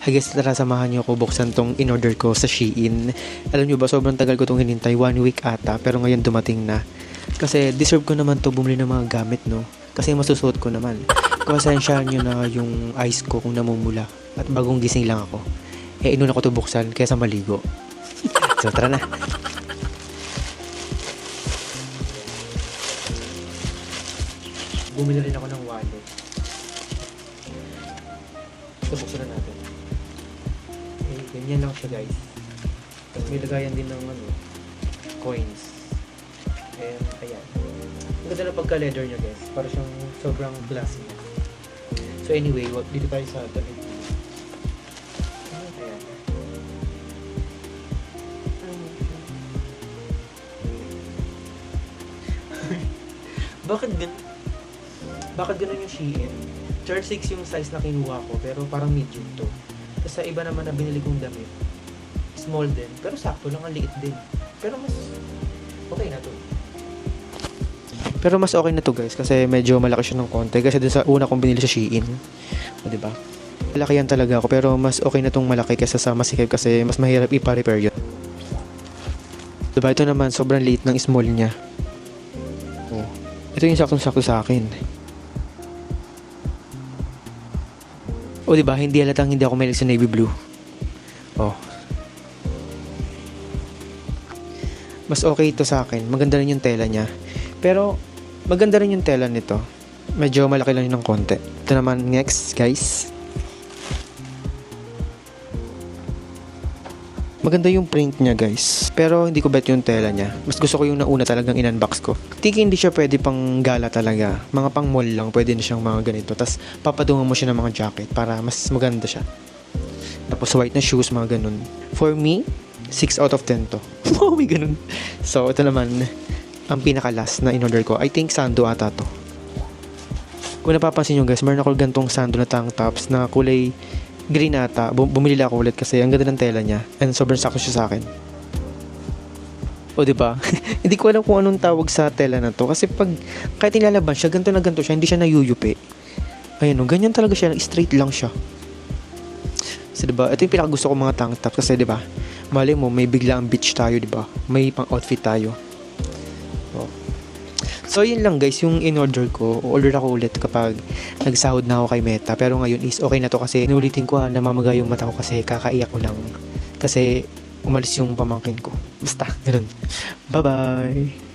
Hi guys, tara samahan niyo ako buksan tong in-order ko sa Shein. Alam niyo ba, sobrang tagal ko tong hinintay, 1 week ata, pero ngayon dumating na. Kasi deserve ko naman to bumili ng mga gamit, no? Kasi masusuot ko naman. Pasensyahan niyo na yung eyes ko kung namumula. At bagong gising lang ako. Inuna ko to buksan kaysa maligo. So tara na. Bumili rin ako ng wallet. So buksan na natin. Ganyan lang siya, guys. Tapos may lagayan din ng coins. And ayan. Ang ganda na pagka-leather niya, guys. Para siyang sobrang classy. So anyway, dito tayo sa damit. Ayan. Bakit ganun yung Shein? 36 yung size na kinuha ko, pero parang medium to. Tapos sa iba naman na binili kong damit, small din, pero sakto lang, ang liit din. Pero mas okay na to. Pero mas okay na to, guys, kasi medyo malaki siya ng konti. Kasi dun sa una kong binili sa Shein, o diba? Malaki yan talaga ako, pero mas okay na tong malaki kaysa sa masikip kasi mas mahirap ipa-repair yun. Diba, ito naman, sobrang liit ng small niya. Oh. Ito yung saktong-sakto sa akin. O diba, hindi halatang hindi ako mahilig sa navy blue. Oh. Mas okay ito sa akin. Maganda rin yung tela niya. Pero, maganda rin yung tela nito. Medyo malaki lang yun ng konti. Ito naman next, guys. Maganda yung print niya, guys. Pero hindi ko bet yung tela niya. Mas gusto ko yung nauna talagang in-unbox ko. Tiki hindi siya pwede pang gala talaga. Mga pang mall lang, pwede na siyang mga ganito. Tapos papatungan mo siya ng mga jacket para mas maganda siya. Tapos white na shoes, mga ganun. For me, 6 out of 10 to. Oh, may ganun. So, ito naman, ang pinaka-last na in-order ko. I think sando ata to. Kung napapansin nyo, guys, meron ako gantong sando na tank tops na kulay green ata. Bumili lang ako ulit kasi ang ganda ng tela niya. And sobrang sakto siya sa akin. O diba? Hindi ko alam kung anong tawag sa tela na to. Kasi pag kahit ilalaban siya, ganito na ganito siya. Hindi siya nayuyupi. Ayan o, ganyan talaga siya. Straight lang siya. So diba? Ito yung pinakagusto ko mga tank top. Kasi diba? Mali mo, may biglang beach tayo, diba? May pang outfit tayo. So yun lang, guys, yung in-order ko. Order ako ulit kapag nagsahod na ako kay Meta. Pero ngayon is okay na to kasi inulitin ko namamaga yung mata ko kasi kakaiyak ko lang. Kasi umalis yung pamangkin ko. Basta, ganun. Bye-bye!